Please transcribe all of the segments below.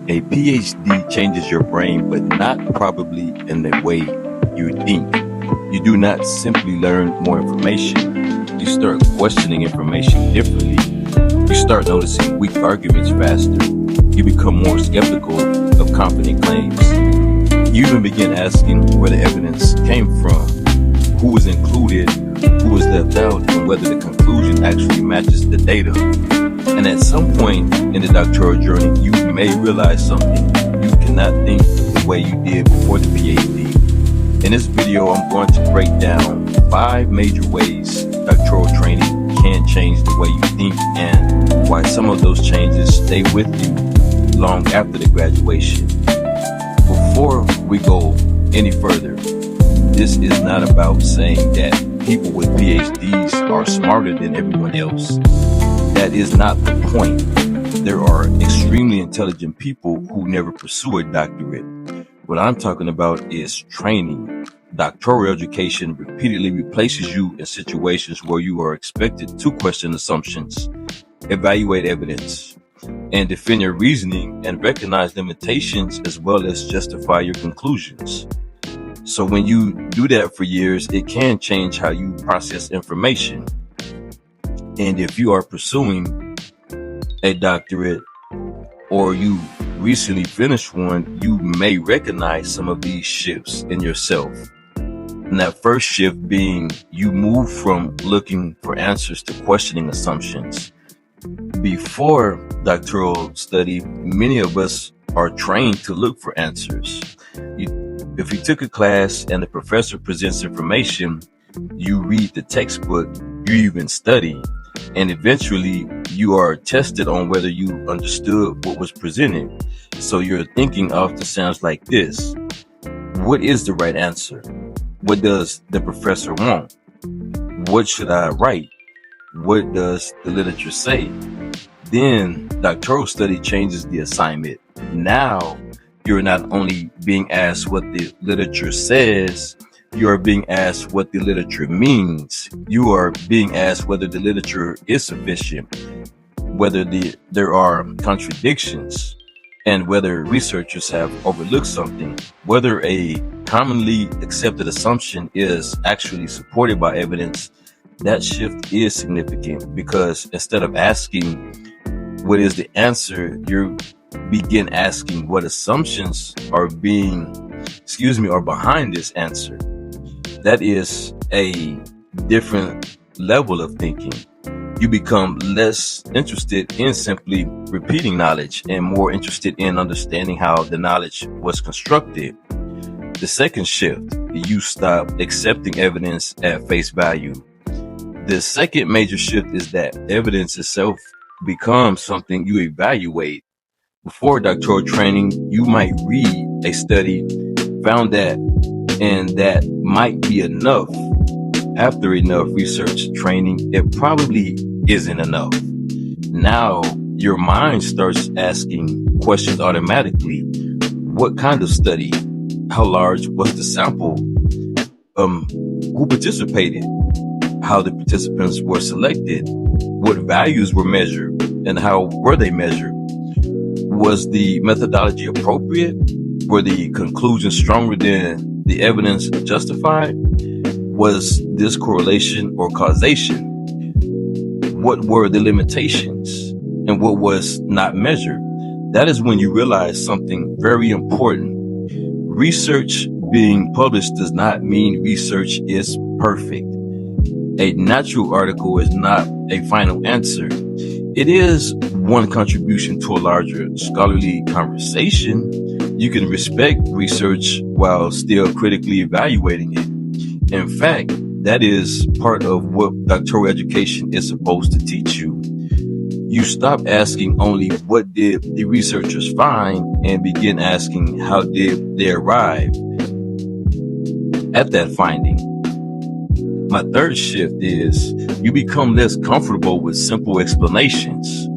A PhD changes your brain, but not probably in the way you think. You do not simply learn more information. You start questioning information differently. You start noticing weak arguments faster. You become more skeptical of confident claims. You even begin asking where the evidence came from, who was included, who was left out, and whether the conclusion actually matches the data. And at some point in the doctoral journey, you may realize something. You cannot think the way you did before the PhD. In this video, I'm going to break down 5 major ways doctoral training can change the way you think and why some of those changes stay with you long after the graduation. Before we go any further, this is not about saying that people with PhDs are smarter than everyone else. That is not the point. There are extremely intelligent people who never pursue a doctorate. What I'm talking about is training. Doctoral education repeatedly replaces you in situations where you are expected to question assumptions, evaluate evidence, and defend your reasoning and recognize limitations as well as justify your conclusions. So when you do that for years, it can change how you process information. And if you are pursuing a doctorate or you recently finished one, you may recognize some of these shifts in yourself. And that first shift being you move from looking for answers to questioning assumptions. Before doctoral study, many of us are trained to look for answers. If you took a class and the professor presents information, you read the textbook, you even study, and eventually you are tested on whether you understood what was presented. So your thinking often sounds like this: what is the right answer? What does the professor want? What should I write? What does the literature say? Then doctoral study changes the assignment. Now you're not only being asked what the literature says, you are being asked what the literature means. You are being asked whether the literature is sufficient, whether there are contradictions, and whether researchers have overlooked something, whether a commonly accepted assumption is actually supported by evidence. That shift is significant because instead of asking what is the answer, you begin asking what assumptions are behind this answer. That is a different level of thinking. You become less interested in simply repeating knowledge and more interested in understanding how the knowledge was constructed. The second shift, you stop accepting evidence at face value. The second major shift is that evidence itself becomes something you evaluate. Before doctoral training, you might read a study, found that, and that might be enough. After enough research training, it probably isn't enough. Now your mind starts asking questions automatically. What kind of study? How large was the sample? Who participated? How the participants were selected? What values were measured and how were they measured? Was the methodology appropriate? Were the conclusions stronger than the evidence justified? Was this correlation or causation? What were the limitations and what was not measured? That is when you realize something very important. Research being published does not mean research is perfect. A natural article is not a final answer. It is one contribution to a larger scholarly conversation. You can respect research while still critically evaluating it. In fact, that is part of what doctoral education is supposed to teach you. You stop asking only what did the researchers find and begin asking how did they arrive at that finding. My third shift is you become less comfortable with simple explanations.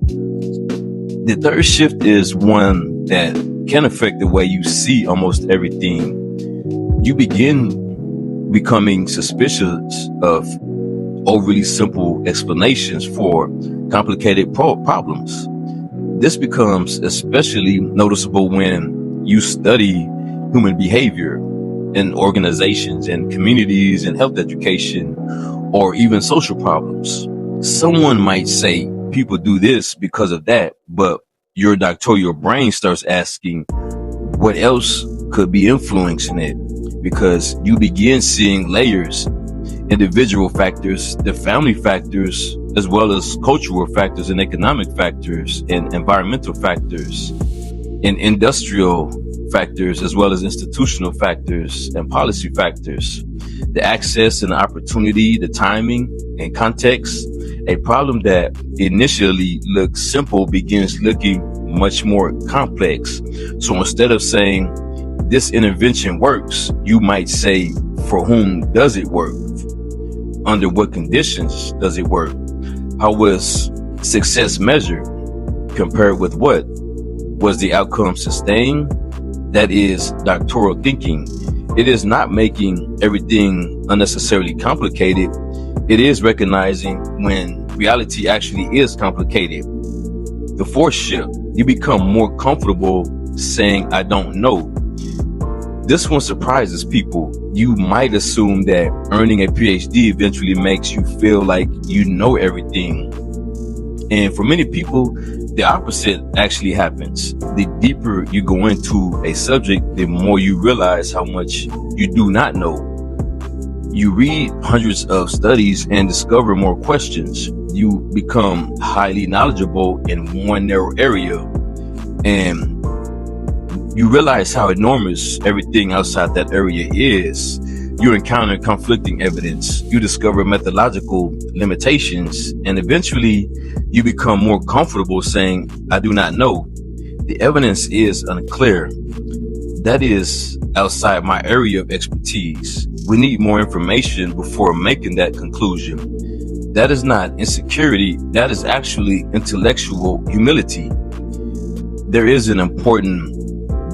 The third shift is one that can affect the way you see almost everything. You begin becoming suspicious of overly simple explanations for complicated problems. This becomes especially noticeable when you study human behavior in organizations and communities and health education or even social problems. Someone might say people do this because of that, but your doctoral brain starts asking what else could be influencing it, because you begin seeing layers, individual factors, the family factors, as well as cultural factors and economic factors and environmental factors and industrial factors, as well as institutional factors and policy factors, the access and the opportunity, the timing and context. A problem that initially looks simple begins looking much more complex. So instead of saying this intervention works, you might say, for whom does it work? Under what conditions does it work? How was success measured? Compared with what? Was the outcome sustained? That is doctoral thinking. It is not making everything unnecessarily complicated. It is recognizing when reality actually is complicated. The fourth shift, you become more comfortable saying, I don't know. This one surprises people. You might assume that earning a PhD eventually makes you feel like you know everything. And for many people, the opposite actually happens. The deeper you go into a subject, the more you realize how much you do not know. You read hundreds of studies and discover more questions. You become highly knowledgeable in one narrow area, and you realize how enormous everything outside that area is. You encounter conflicting evidence. You discover methodological limitations, and eventually you become more comfortable saying, I do not know. The evidence is unclear. That is outside my area of expertise. We need more information before making that conclusion. That is not insecurity. That is actually intellectual humility. There is an important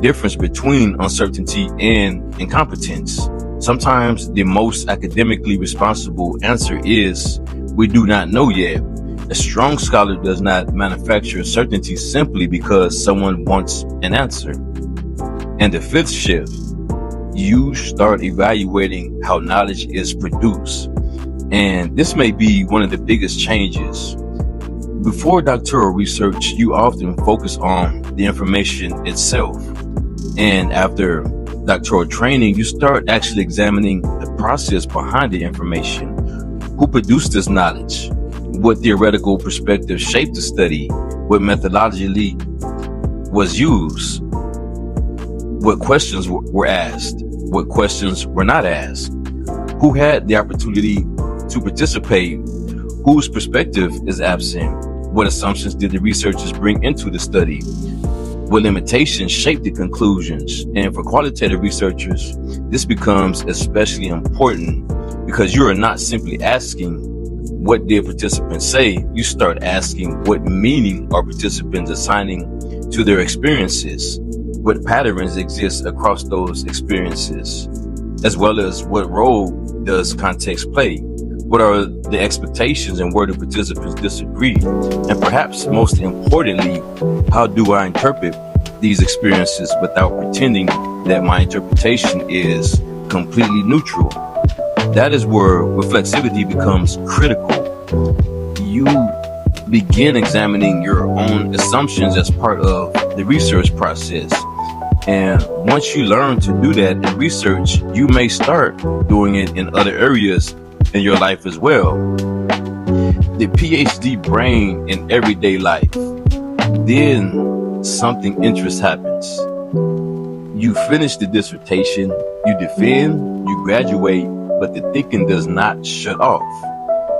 difference between uncertainty and incompetence. Sometimes the most academically responsible answer is, we do not know yet. A strong scholar does not manufacture certainty simply because someone wants an answer. And the fifth shift, you start evaluating how knowledge is produced. And this may be one of the biggest changes. Before doctoral research, you often focus on the information itself. And after doctoral training, you start actually examining the process behind the information. Who produced this knowledge? What theoretical perspective shaped the study? What methodology was used? What questions were asked? What questions were not asked? Who had the opportunity to participate? Whose perspective is absent? What assumptions did the researchers bring into the study? What limitations shaped the conclusions? And for qualitative researchers, this becomes especially important because you are not simply asking, what did participants say? You start asking, what meaning are participants assigning to their experiences? What patterns exist across those experiences? As well as what role does context play? What are the expectations and where do participants disagree? And perhaps most importantly, how do I interpret these experiences without pretending that my interpretation is completely neutral? That is where reflexivity becomes critical. You begin examining your own assumptions as part of the research process. And once you learn to do that in research, you may start doing it in other areas in your life as well. The PhD brain in everyday life. Then something interesting happens. You finish the dissertation, you defend, you graduate, but the thinking does not shut off.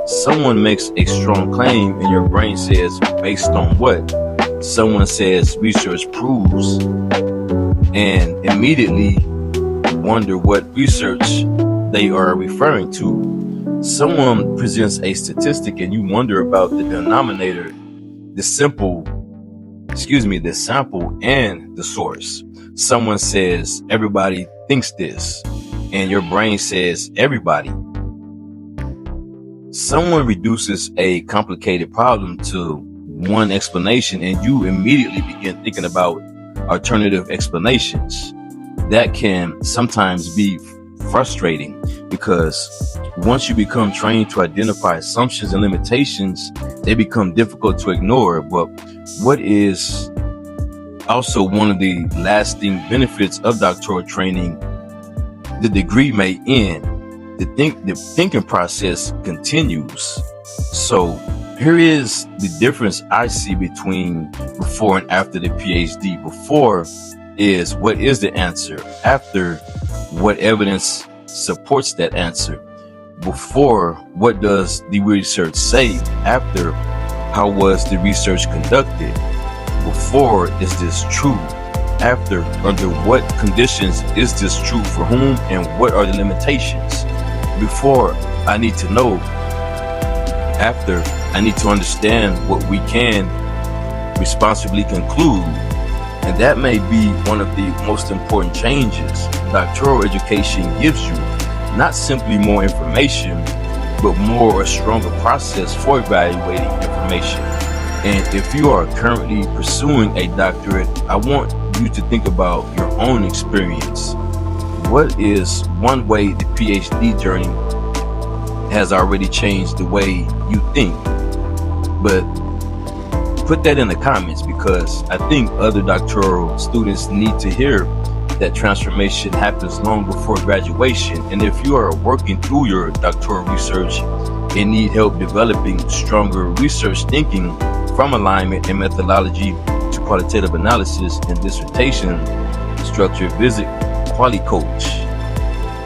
Someone makes a strong claim and your brain says, based on what? Someone says research proves, and immediately wonder what research they are referring to. Someone presents a statistic and you wonder about the denominator, the sample and the source. Someone says everybody thinks this, and your brain says everybody. Someone reduces a complicated problem to one explanation and you immediately begin thinking about alternative explanations. That can sometimes be frustrating because once you become trained to identify assumptions and limitations, they become difficult to ignore. But what is also one of the lasting benefits of doctoral training, the degree may end, the thinking process continues. So here is the difference I see between before and after the PhD. Before is what is the answer. After, what evidence supports that answer. Before, what does the research say? After, how was the research conducted? Before, is this true? After, under what conditions is this true for whom, and what are the limitations? Before, I need to know. After, I need to understand what we can responsibly conclude. And that may be one of the most important changes doctoral education gives you. Not simply more information, but more a stronger process for evaluating information. And if you are currently pursuing a doctorate, I want you to think about your own experience. What is one way the PhD journey has already changed the way you think? But put that in the comments, because I think other doctoral students need to hear that transformation happens long before graduation. And if you are working through your doctoral research and need help developing stronger research thinking from alignment and methodology to qualitative analysis and dissertation structure, visit Quality Coach.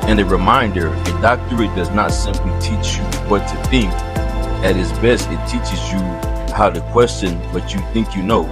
And a reminder, a doctorate does not simply teach you what to think. At its best, it teaches you how to question what you think you know.